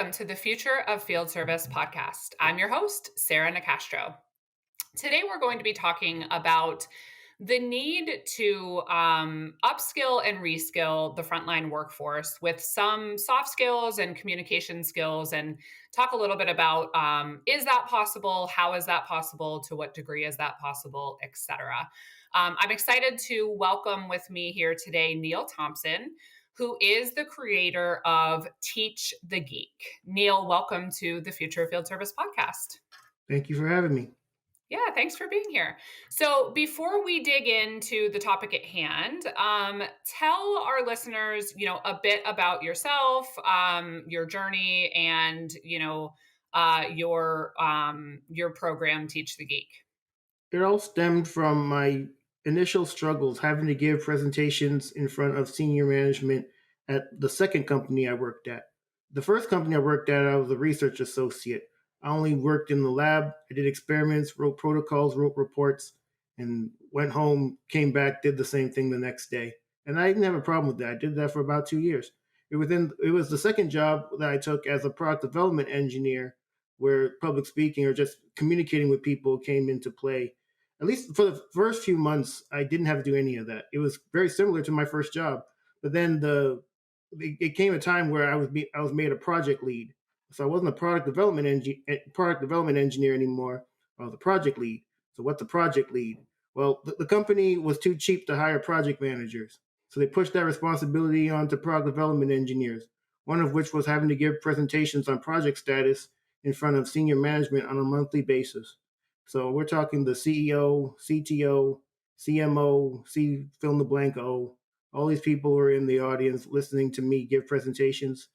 Welcome to the Future of Field Service podcast. I'm your host, Sarah Nicastro. Today, we're going to be talking about the need to upskill and reskill the frontline workforce with some soft skills and communication skills, and talk a little bit about is that possible? How is that possible? To what degree is that possible, etc. I'm excited to welcome with me here today Neil Thompson, who is the creator of Teach the Geek. Neil, welcome to the Future of Field Service podcast. Thank you for having me. Yeah, thanks for being here. So, before we dig into the topic at hand, tell our listeners, a bit about yourself, your journey, and your program, Teach the Geek. It all stemmed from my initial struggles having to give presentations in front of senior management at the second company I worked at. The first company I worked at, I was a research associate. I only worked in the lab. I did experiments, wrote protocols, wrote reports, and went home, came back, did the same thing the next day. And I didn't have a problem with that. I did that for about 2 years. It was the second job that I took as a product development engineer where public speaking or just communicating with people came into play. At least for the first few months, I didn't have to do any of that. It was very similar to my first job, but then it came a time where I was made a project lead, so I wasn't a product development engineer anymore. I was a project lead. So what's a project lead? Well, the company was too cheap to hire project managers, so they pushed that responsibility onto product development engineers. One of which was having to give presentations on project status in front of senior management on a monthly basis. So we're talking the CEO, CTO, CMO, C fill in the blank O. All these people were in the audience listening to me give presentations.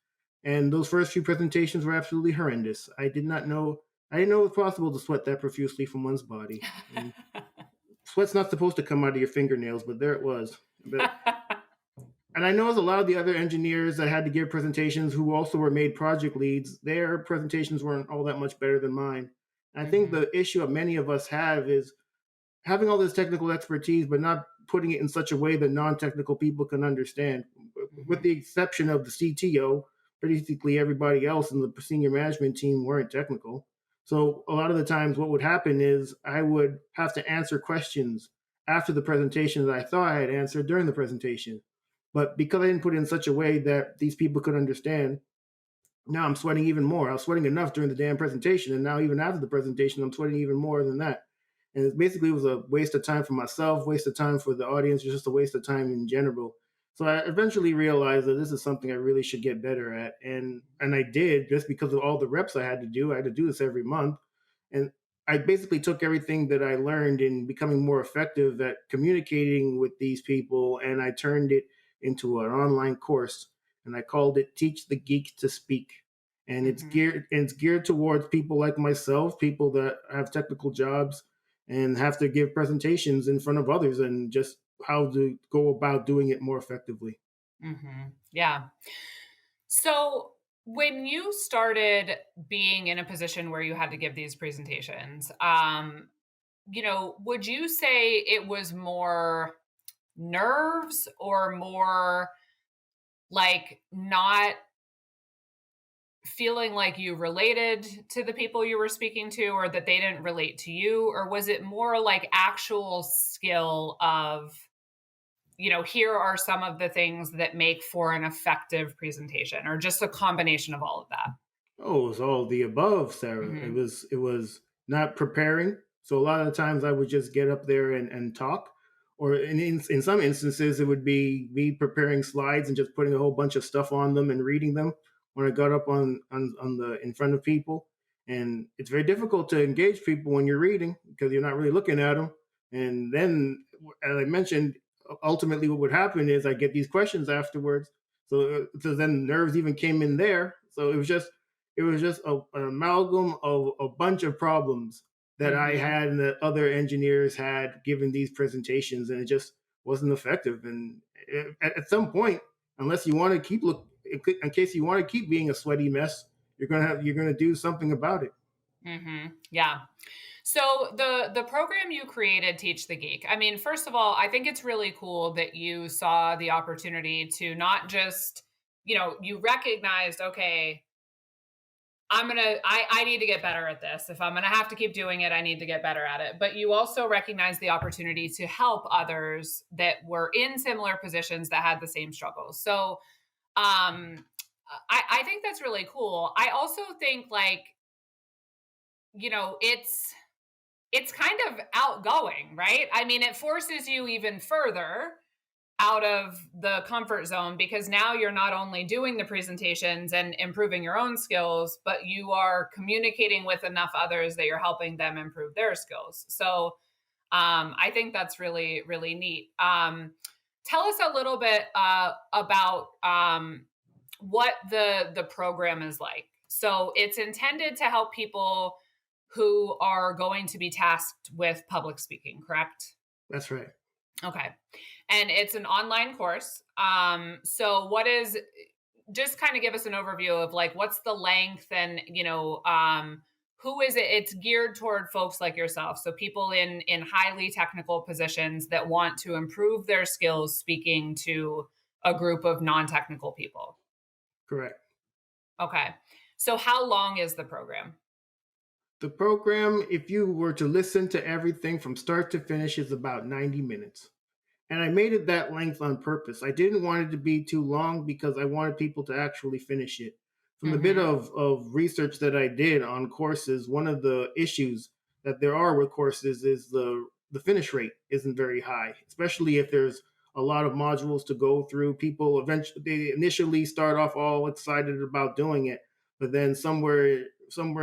And those first few presentations were absolutely horrendous. I didn't know it was possible to sweat that profusely from one's body. And sweat's not supposed to come out of your fingernails, but there it was. And I know as a lot of the other engineers that had to give presentations who also were made project leads, their presentations weren't all that much better than mine. I think Mhm. the issue that many of us have is having all this technical expertise, but not putting it in such a way that non-technical people can understand. With Mhm. the exception of the CTO, basically everybody else in the senior management team weren't technical. So a lot of the times what would happen is I would have to answer questions after the presentation that I thought I had answered during the presentation. But because I didn't put it in such a way that these people could understand, now I'm sweating even more. I was sweating enough during the damn presentation, and now even after the presentation, I'm sweating even more than that. And it was a waste of time for myself, waste of time for the audience, just a waste of time in general. So I eventually realized that this is something I really should get better at, and I did just because of all the reps I had to do. I had to do this every month, and I basically took everything that I learned in becoming more effective at communicating with these people, and I turned it into an online course, and I called it "Teach the Geek to Speak." And Mhm. it's geared towards people like myself, people that have technical jobs and have to give presentations in front of others, and just how to go about doing it more effectively. Mhm. Yeah. So, when you started being in a position where you had to give these presentations, would you say it was more nerves or more like not feeling like you related to the people you were speaking to, or that they didn't relate to you? Or was it more like actual skill of, here are some of the things that make for an effective presentation, or just a combination of all of that? Oh, it was all the above, Sarah. Hmm. It was not preparing. So a lot of the times I would just get up there and talk. Or in some instances it would be me preparing slides and just putting a whole bunch of stuff on them and reading them when I got up on the in front of people. And it's very difficult to engage people when you're reading because you're not really looking at them. And then, as I mentioned, ultimately what would happen is I get these questions afterwards. So then nerves even came in there. So it was just an amalgam of a bunch of problems that I Hmm. had and that other engineers had given these presentations, and it just wasn't effective. And at some point, unless you want to in case you want to keep being a sweaty mess, you're gonna do something about it. Hmm. Yeah. So the program you created, Teach the Geek. I mean, first of all, I think it's really cool that you saw the opportunity to not just, you recognized, okay, I need to get better at this. If I'm gonna have to keep doing it, I need to get better at it. But you also recognize the opportunity to help others that were in similar positions that had the same struggles. So I think that's really cool. I also think like, it's kind of outgoing, right? I mean, it forces you even further out of the comfort zone because now you're not only doing the presentations and improving your own skills, but you are communicating with enough others that you're helping them improve their skills. So I think that's really, really neat. Tell us a little bit about what the program is like. So it's intended to help people who are going to be tasked with public speaking, correct? That's right. Okay. And it's an online course. So what is just kind of give us an overview of like what's the length and who is it? It's geared toward folks like yourself. So people in highly technical positions that want to improve their skills speaking to a group of non-technical people. Correct. Okay. So how long is the program? The program, if you were to listen to everything from start to finish, is about 90 minutes. And I made it that length on purpose. I didn't want it to be too long because I wanted people to actually finish it. From the bit Mhm. of research that I did on courses, one of the issues that there are with courses is the finish rate isn't very high, especially if there's a lot of modules to go through. People eventually they initially start off all excited about doing it, but then somewhere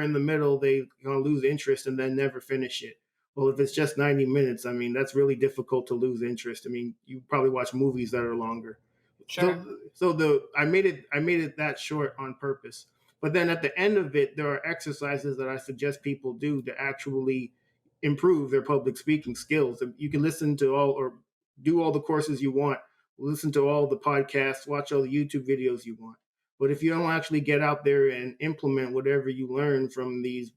in the middle they lose interest and then never finish it. Well, if it's just 90 minutes, I mean, that's really difficult to lose interest. I mean, you probably watch movies that are longer. Sure. So I made it that short on purpose. But then at the end of it, there are exercises that I suggest people do to actually improve their public speaking skills. You can listen to all or do all the courses you want, listen to all the podcasts, watch all the YouTube videos you want. But if you don't actually get out there and implement whatever you learn from these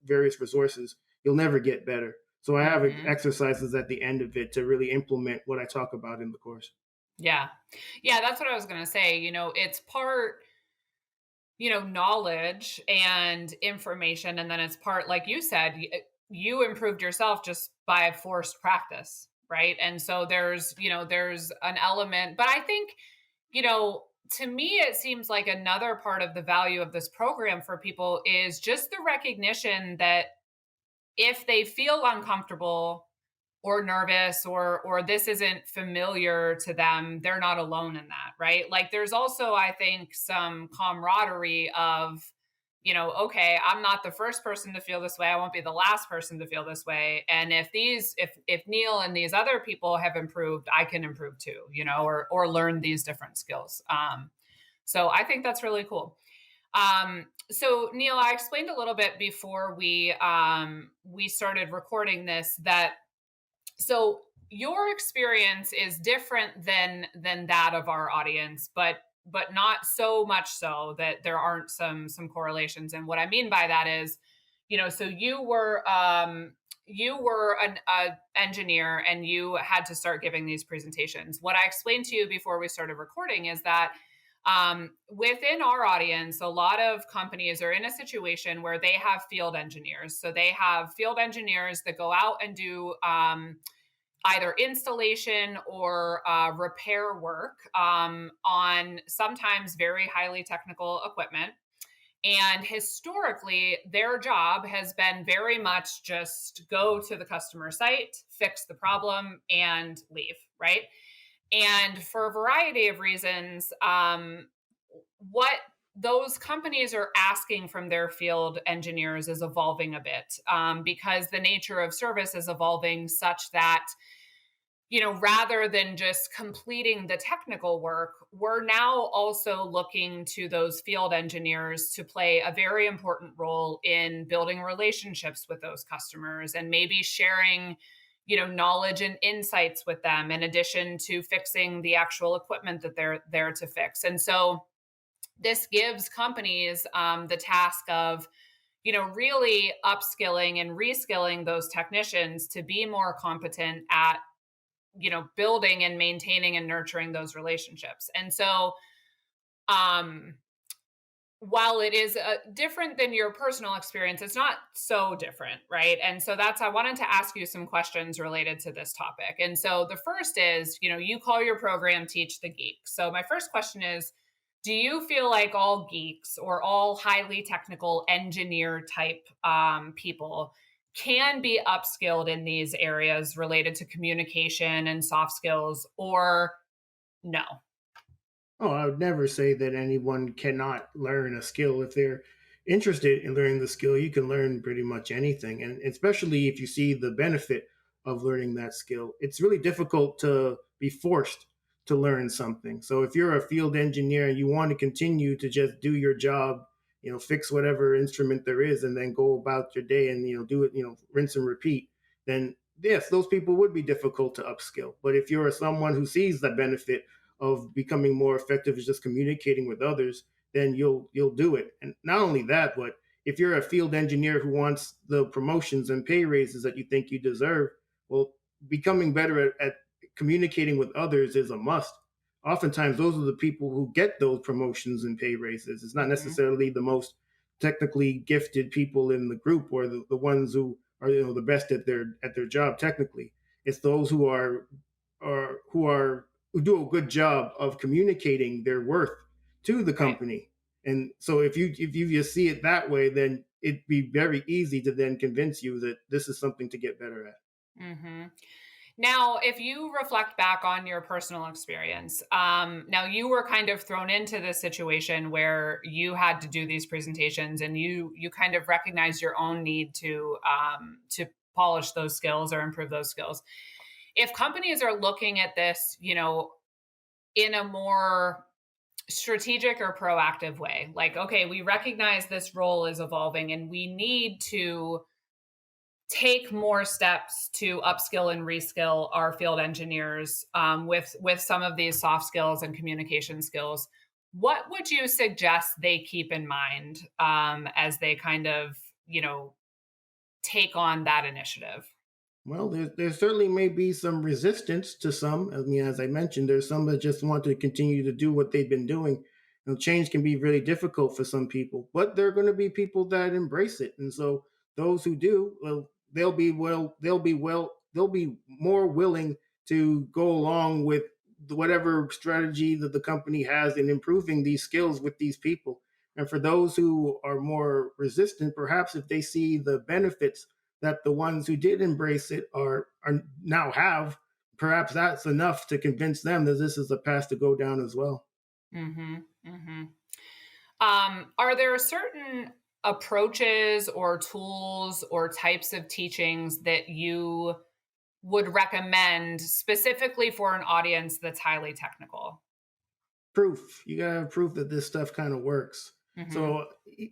various resources, you'll never get better. So I have Mhm. exercises at the end of it to really implement what I talk about in the course. Yeah. Yeah, that's what I was going to say. It's part knowledge and information. And then it's part, like you said, you improved yourself just by forced practice. Right. And so there's an element, but I think, to me, it seems like another part of the value of this program for people is just the recognition that if they feel uncomfortable or nervous or this isn't familiar to them, they're not alone in that, right? Like there's also I think some camaraderie of, okay, I'm not the first person to feel this way, I won't be the last person to feel this way, and if Neil and these other people have improved, I can improve too, or learn these different skills. So I think that's really cool. So Neil, I explained a little bit before we started recording this that so your experience is different than that of our audience, but not so much so that there aren't some correlations. And what I mean by that is, so you were an engineer and you had to start giving these presentations. What I explained to you before we started recording is that within our audience, a lot of companies are in a situation where they have field engineers. So they have field engineers that go out and do either installation or repair work on sometimes very highly technical equipment. And historically, their job has been very much just go to the customer site, fix the problem, and leave, right? And for a variety of reasons, what those companies are asking from their field engineers is evolving a bit because the nature of service is evolving such that rather than just completing the technical work, we're now also looking to those field engineers to play a very important role in building relationships with those customers and maybe sharing, knowledge and insights with them in addition to fixing the actual equipment that they're there to fix. And so this gives companies the task of, really upskilling and reskilling those technicians to be more competent at building and maintaining and nurturing those relationships. And so um while it is different than your personal experience, it's not so different, right? And so I wanted to ask you some questions related to this topic. And so the first is, you call your program Teach the Geek. So my first question is, do you feel like all geeks or all highly technical engineer type people can be upskilled in these areas related to communication and soft skills, or no? Oh, I would never say that anyone cannot learn a skill. If they're interested in learning the skill, you can learn pretty much anything. And especially if you see the benefit of learning that skill, it's really difficult to be forced to learn something. So if you're a field engineer and you want to continue to just do your job, fix whatever instrument there is and then go about your day and, do it, rinse and repeat, then yes, those people would be difficult to upskill. But if you're someone who sees the benefit of becoming more effective is just communicating with others, then you'll do it. And not only that, but if you're a field engineer who wants the promotions and pay raises that you think you deserve, well, becoming better at communicating with others is a must. Oftentimes, those are the people who get those promotions and pay raises. It's not Hmm. necessarily the most technically gifted people in the group or the ones who are the best at their job technically. It's those who do a good job of communicating their worth to the Right. company. And so if you just see it that way, then it'd be very easy to then convince you that this is something to get better at. Hmm. Now, if you reflect back on your personal experience, now you were kind of thrown into this situation where you had to do these presentations, and you kind of recognize your own need to polish those skills or improve those skills. If companies are looking at this, in a more strategic or proactive way, like, okay, we recognize this role is evolving, and we need to take more steps to upskill and reskill our field engineers with some of these soft skills and communication skills. What would you suggest they keep in mind as they kind of take on that initiative? Well, there certainly may be some resistance to some. I mean, as I mentioned, there's some that just want to continue to do what they've been doing. Change can be really difficult for some people, but there are going to be people that embrace it. And so those who do, well, they'll be more willing to go along with whatever strategy that the company has in improving these skills with these people. And for those who are more resistant, perhaps if they see the benefits that the ones who did embrace it are now have, perhaps that's enough to convince them that this is a path to go down as well. Hmm. Hmm. Are there certain approaches or tools or types of teachings that you would recommend specifically for an audience that's highly technical? Proof. You gotta have proof that this stuff kind of works. Hmm. So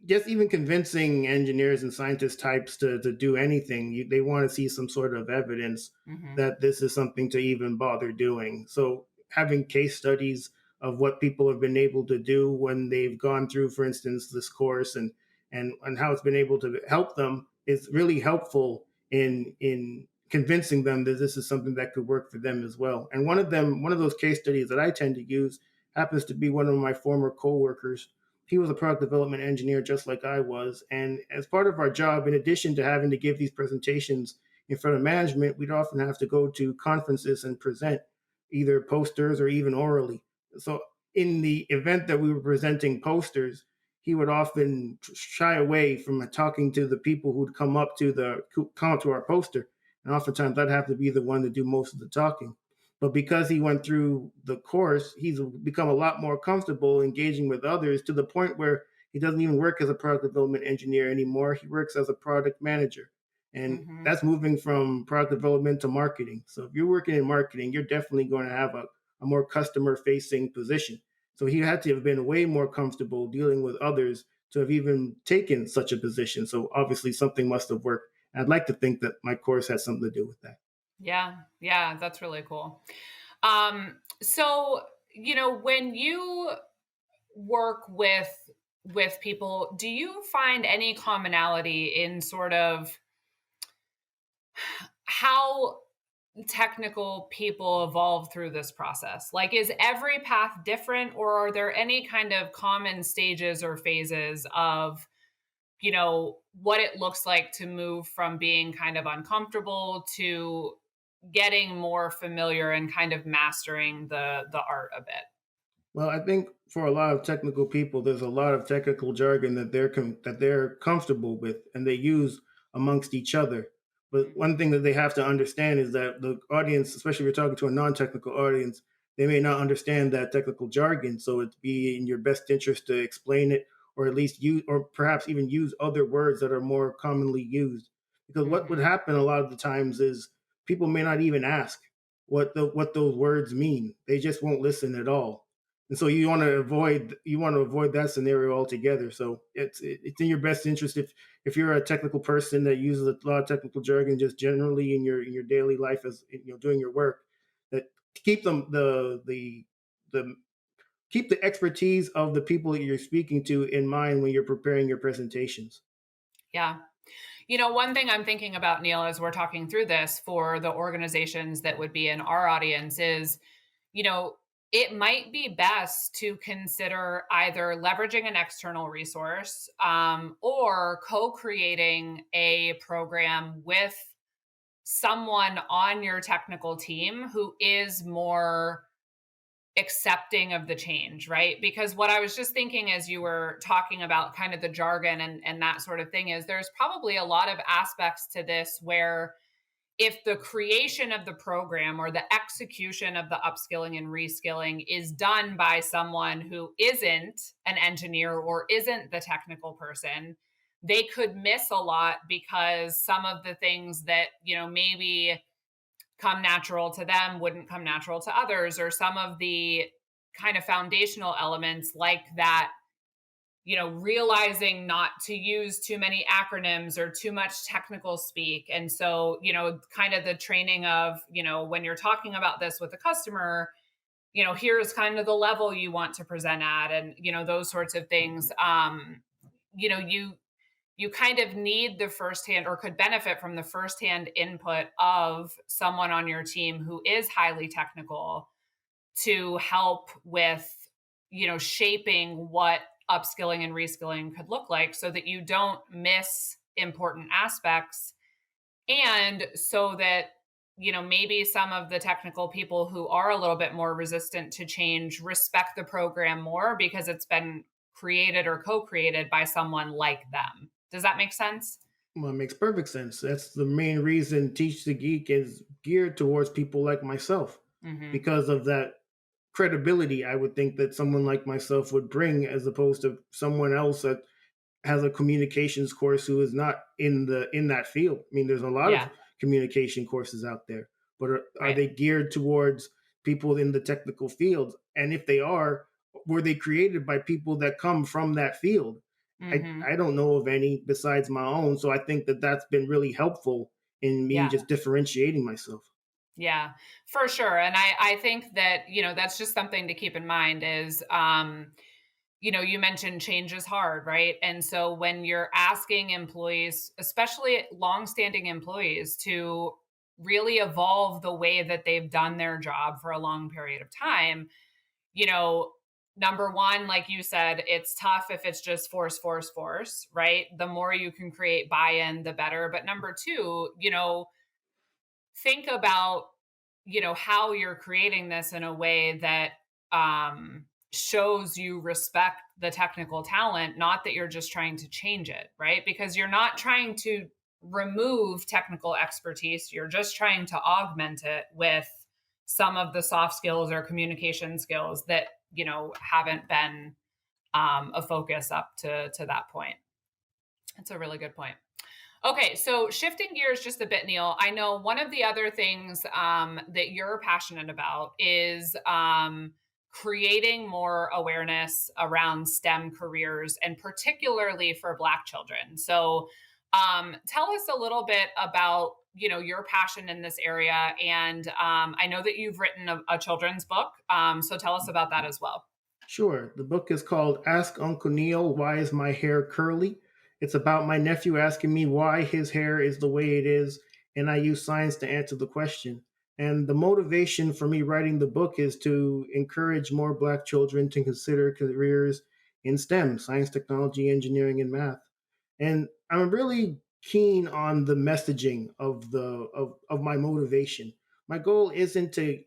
just even convincing engineers and scientist types to do anything, they want to see some sort of evidence Hmm. that this is something to even bother doing. So having case studies of what people have been able to do when they've gone through, for instance, this course and how it's been able to help them is really helpful in convincing them that this is something that could work for them as well. And one of those case studies that I tend to use happens to be one of my former coworkers. He was a product development engineer just like I was. And as part of our job, in addition to having to give these presentations in front of management, we'd often have to go to conferences and present either posters or even orally. So in the event that we were presenting posters, he would often shy away from talking to the people who'd come up to our poster. And oftentimes I'd have to be the one to do most of the talking. But because he went through the course, he's become a lot more comfortable engaging with others to the point where he doesn't even work as a product development engineer anymore. He works as a product manager. And Hmm. that's moving from product development to marketing. So if you're working in marketing, you're definitely going to have a more customer facing position. So he had to have been way more comfortable dealing with others to have even taken such a position. So obviously something must have worked. I'd like to think that my course has something to do with that. Yeah, yeah, that's really cool. So when you work with people, do you find any commonality in sort of how technical people evolve through this process? Like, is every path different, or are there any kind of common stages or phases of, what it looks like to move from being kind of uncomfortable to getting more familiar and kind of mastering the art a bit? Well, I think for a lot of technical people, there's a lot of technical jargon that they're comfortable with and they use amongst each other. But one thing that they have to understand is that the audience, especially if you're talking to a non-technical audience, they may not understand that technical jargon. So it'd be in your best interest to explain it, or at least use, or perhaps even use other words that are more commonly used. Because what would Mhm. happen a lot of the times is people may not even ask what those words mean. They just won't listen at all, and so you want to avoid that scenario altogether. So it's in your best interest, if you're a technical person that uses a lot of technical jargon just generally in your daily life, as doing your work, that keep them the keep the expertise of the people that you're speaking to in mind when you're preparing your presentations. Yeah. One thing I'm thinking about, Neil, as we're talking through this for the organizations that would be in our audience is, you know, it might be best to consider either leveraging an external resource, or co creating a program with someone on your technical team who is more accepting of the change, right? Because what I was just thinking as you were talking about kind of the jargon and that sort of thing is there's probably a lot of aspects to this where if the creation of the program or the execution of the upskilling and reskilling is done by someone who isn't an engineer or isn't the technical person, they could miss a lot because some of the things that, maybe come natural to them wouldn't come natural to others, or some of the kind of foundational elements like that, realizing not to use too many acronyms or too much technical speak. And so, kind of the training of, when you're talking about this with a customer, here's kind of the level you want to present at, and, those sorts of things. You know, you kind of need the firsthand or could benefit from the firsthand input of someone on your team who is highly technical to help with, shaping what upskilling and reskilling could look like so that you don't miss important aspects, and so that, maybe some of the technical people who are a little bit more resistant to change respect the program more because it's been created or co-created by someone like them. Does that make sense? Well, it makes perfect sense. That's the main reason Teach the Geek is geared towards people like myself, Mhm. because of that credibility I would think that someone like myself would bring, as opposed to someone else that has a communications course who is not in that field. I mean, there's a lot of Yeah, communication courses out there, but are right. they geared towards people in the technical field? And if they are, were they created by people that come from that field? I Mhm. don't know of any besides my own, so I think that that's been really helpful in me Yeah. just differentiating myself. Yeah, for sure. And I think that, that's just something to keep in mind is, you mentioned change is hard, right? And so when you're asking employees, especially longstanding employees, to really evolve the way that they've done their job for a long period of time, you know, number one, like you said, it's tough if it's just force, force, force, right? The more you can create buy in, the better. But number two, think about, how you're creating this in a way that shows you respect the technical talent, not that you're just trying to change it, right? Because you're not trying to remove technical expertise, you're just trying to augment it with some of the soft skills or communication skills that, haven't been a focus up to that point. That's a really good point. Okay, so shifting gears just a bit, Neil, I know one of the other things that you're passionate about is creating more awareness around STEM careers and particularly for Black children. So, tell us a little bit about your passion in this area, and I know that you've written a children's book. So tell us about that as well. Sure. The book is called Ask Uncle Neil, Why Is My Hair Curly? It's about my nephew asking me why his hair is the way it is, and I use science to answer the question. And the motivation for me writing the book is to encourage more Black children to consider careers in STEM, science, technology, engineering, and math. And I'm really keen on the messaging of my motivation. My goal isn't to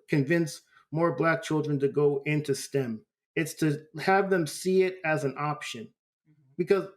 convince more Black children to go into STEM. It's to have them see it as an option, Mhm. because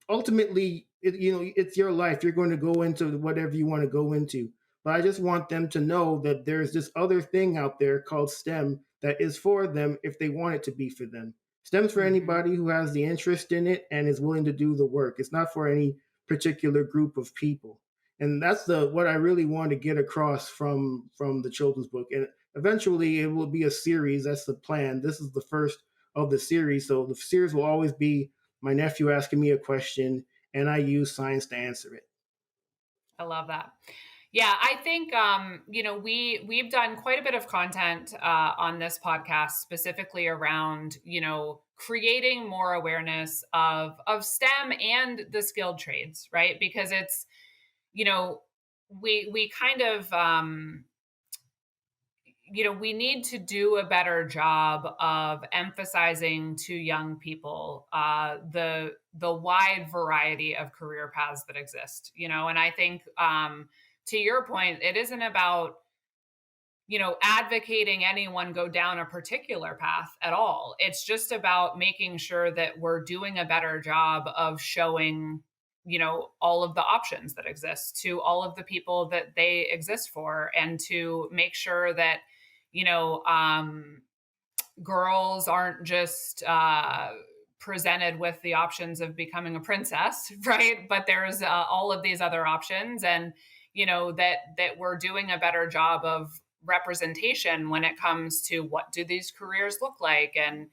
ultimately, it's your life. You're going to go into whatever you want to go into. But I just want them to know that there's this other thing out there called STEM that is for them if they want it to be for them. STEM's for Mhm. anybody who has the interest in it and is willing to do the work. It's not for any particular group of people. And that's the what I really want to get across from the children's book. And eventually it will be a series. That's the plan. This is the first of the series. So the series will always be my nephew asking me a question, and I use science to answer it. I love that. Yeah, I think we've done quite a bit of content on this podcast specifically around creating more awareness of STEM and the skilled trades, right? Because it's you know we kind of we need to do a better job of emphasizing to young people the wide variety of career paths that exist. And I think to your point, it isn't about advocating anyone go down a particular path at all. It's just about making sure that we're doing a better job of showing all of the options that exist to all of the people that they exist for, and to make sure that you know girls aren't just presented with the options of becoming a princess, right? But there's all of these other options, and that we're doing a better job of representation when it comes to what do these careers look like, and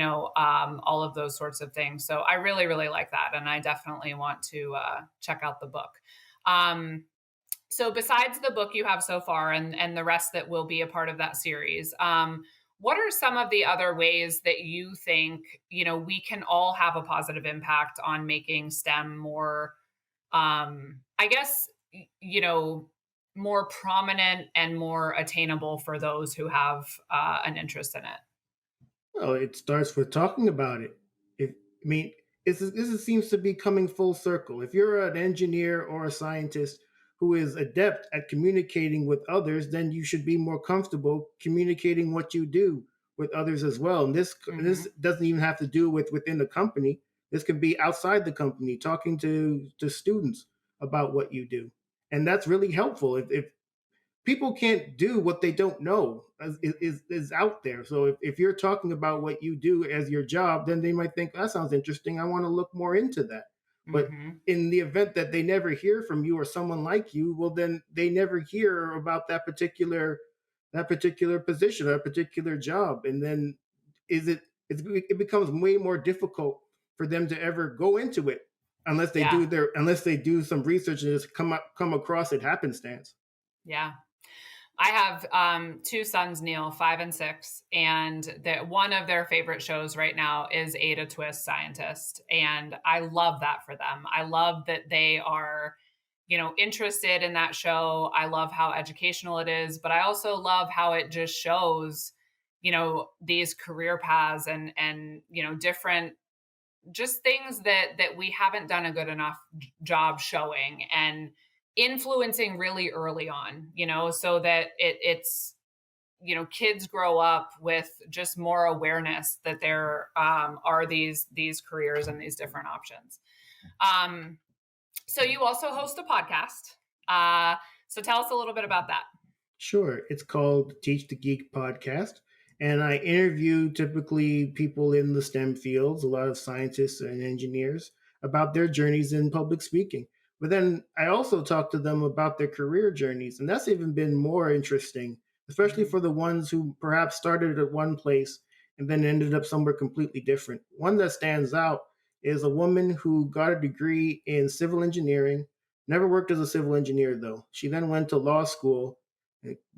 all of those sorts of things. So I really, really like that, and I definitely want to check out the book. Um, so besides the book you have so far, and the rest that will be a part of that series, what are some of the other ways that you think we can all have a positive impact on making STEM more, I guess, more prominent and more attainable for those who have an interest in it? Well, it starts with talking about it. If I mean, seems to be coming full circle. If you're an engineer or a scientist who is adept at communicating with others, then you should be more comfortable communicating what you do with others as well. And this Hmm. doesn't even have to do with within the company. This could be outside the company, talking to students about what you do, and that's really helpful. If people can't do what they don't know is out there. So if you're talking about what you do as your job, then they might think that sounds interesting. I want to look more into that. But Hmm. in the event that they never hear from you or someone like you, well, then they never hear about that particular position or that particular job, and then it becomes way more difficult for them to ever go into it Yeah. unless they do some research and just come across it happenstance. Yeah. I have two sons, Neil, 5 and 6, and that one of their favorite shows right now is Ada Twist Scientist, and I love that for them. I love that they are, interested in that show. I love how educational it is, but I also love how it just shows, these career paths, and different just things that we haven't done a good enough job showing and influencing really early on, so that it's kids grow up with just more awareness that there are these careers and these different options. um, so you also host a podcast, so tell us a little bit about that. Sure. It's called Teach the Geek podcast. And I interview typically people in the STEM fields, a lot of scientists and engineers, about their journeys in public speaking. But then I also talk to them about their career journeys. And that's even been more interesting, especially Mhm. for the ones who perhaps started at one place and then ended up somewhere completely different. One that stands out is a woman who got a degree in civil engineering, never worked as a civil engineer, though. She then went to law school,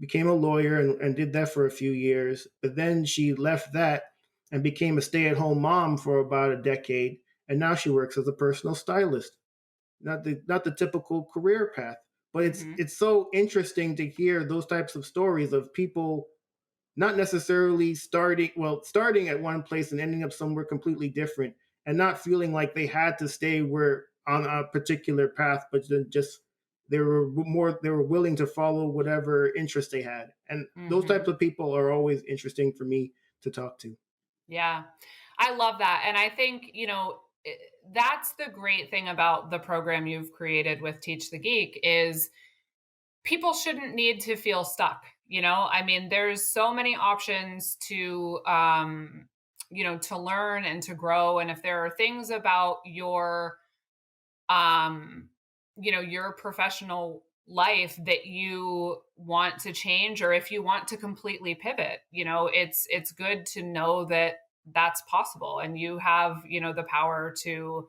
became a lawyer, and did that for a few years. But then she left that and became a stay at home mom for about a decade. And now she works as a personal stylist. Not the typical career path. But Mhm. it's so interesting to hear those types of stories of people not necessarily starting at one place and ending up somewhere completely different, and not feeling like they had to stay where on a particular path, but then just they were willing to follow whatever interest they had. And those types Mhm. of people are always interesting for me to talk to. Yeah. I love that, and I think, that's the great thing about the program you've created with Teach the Geek is people shouldn't need to feel stuck, you know? I mean, there's so many options to learn and to grow, and if there are things about um, your professional life that you want to change or if you want to completely pivot, it's good to know that that's possible and you have, the power to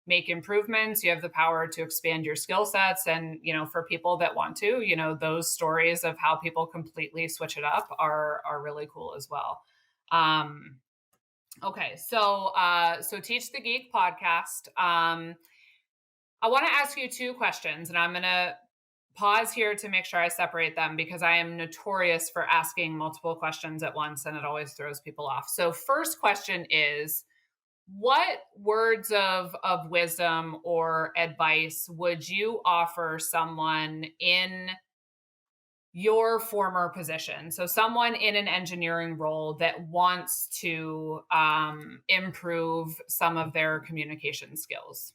make improvements, you have the power to expand your skill sets and, for people that want to, those stories of how people completely switch it up are really cool as well. Um okay, so Teach the Geek podcast. I want to ask you two questions, and I'm going to pause here to make sure I separate them because I am notorious for asking multiple questions at once and it always throws people off. So, first question is what words of wisdom or advice would you offer someone in your former position? So, someone in an engineering role that wants to improve some of their communication skills.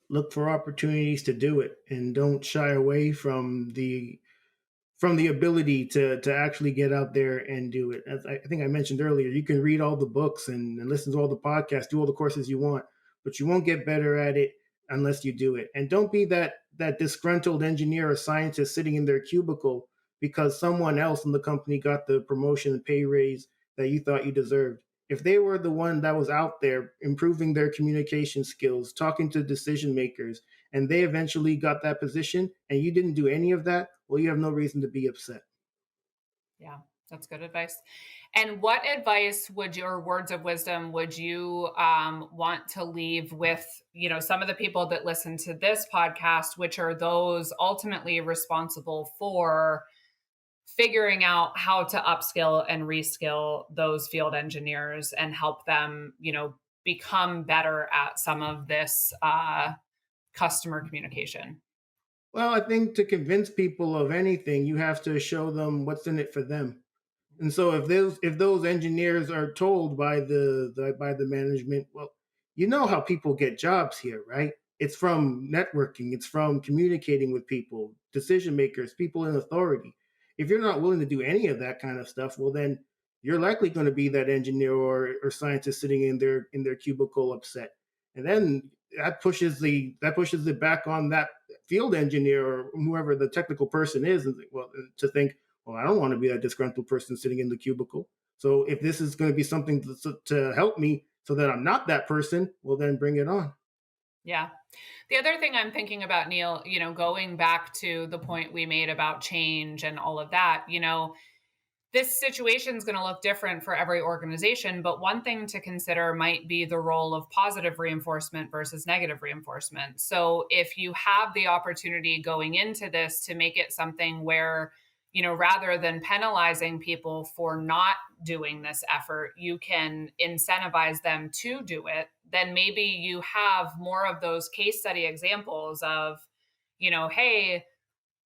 Look for opportunities to do it, and don't shy away from the ability to actually get out there and do it. As I think I mentioned earlier, you can read all the books and listen to all the podcasts, do all the courses you want, but you won't get better at it unless you do it. And don't be that disgruntled engineer or scientist sitting in their cubicle because someone else in the company got the promotion and pay raise that you thought you deserved. If they were the one that was out there improving their communication skills, talking to decision makers, and they eventually got that position and you didn't do any of that, well, you have no reason to be upset. Yeah, that's good advice. And what advice would your words of wisdom would you want to leave with, some of the people that listen to this podcast, which are those ultimately responsible for figuring out how to upskill and reskill those field engineers and help them, become better at some of this customer communication? Well, I think to convince people of anything, you have to show them what's in it for them. And so if those engineers are told by by the management, well, you know how people get jobs here, right? It's from networking, it's from communicating with people, decision makers, people in authority. If you're not willing to do any of that kind of stuff, well then you're likely going to be that engineer or scientist sitting in their cubicle upset. And then that pushes it back on that field engineer or whoever the technical person is, and well, to think, well, I don't want to be that disgruntled person sitting in the cubicle. So if this is going to be something to help me so that I'm not that person, well, then bring it on. Yeah. The other thing I'm thinking about, Neil, going back to the point we made about change and all of that, this situation is going to look different for every organization. But one thing to consider might be the role of positive reinforcement versus negative reinforcement. So if you have the opportunity going into this to make it something where, rather than penalizing people for not doing this effort, you can incentivize them to do it, then maybe you have more of those case study examples of, hey,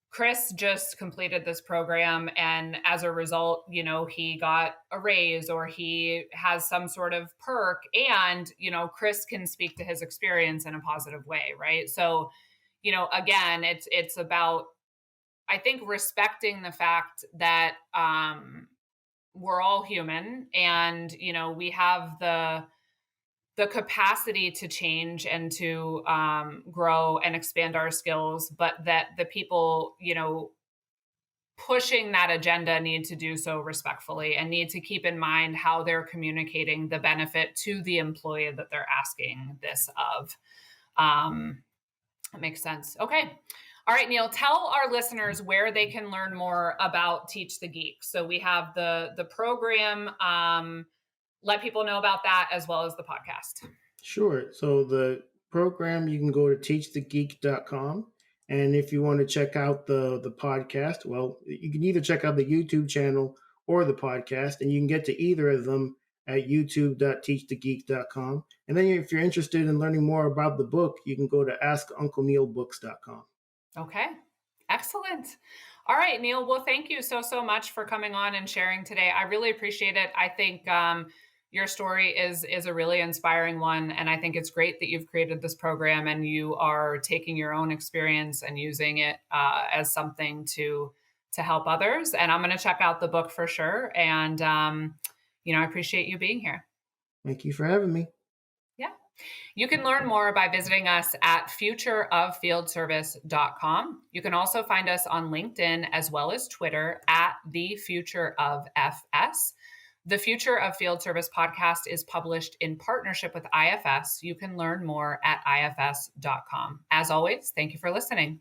Chris just completed this program and as a result, he got a raise or he has some sort of perk and, Chris can speak to his experience in a positive way, right? So, again, it's about I think respecting the fact that we're all human and, we have the capacity to change and to grow and expand our skills, but that the people, pushing that agenda need to do so respectfully and need to keep in mind how they're communicating the benefit to the employee that they're asking this of. Um, that makes sense. Okay. All right, Neil, tell our listeners where they can learn more about Teach the Geek. So we have the program. Let people know about that as well as the podcast. Sure. So the program, you can go to teachthegeek.com, And if you want to check out the podcast, well, you can either check out the YouTube channel or the podcast, and you can get to either of them at youtube.teachthegeek.com. And then if you're interested in learning more about the book, you can go to askuncleneilbooks.com. Okay. Excellent. All right, Neil. Well, thank you so much for coming on and sharing today. I really appreciate it. I think your story is a really inspiring one, and I think it's great that you've created this program and you are taking your own experience and using it as something to help others. And I'm going to check out the book for sure. And I appreciate you being here. Thank you for having me. Yeah. You can learn more by visiting us at futureoffieldservice.com. You can also find us on LinkedIn as well as Twitter at the Future of FS. The Future of Field Service podcast is published in partnership with IFS. You can learn more at ifs.com. As always, thank you for listening.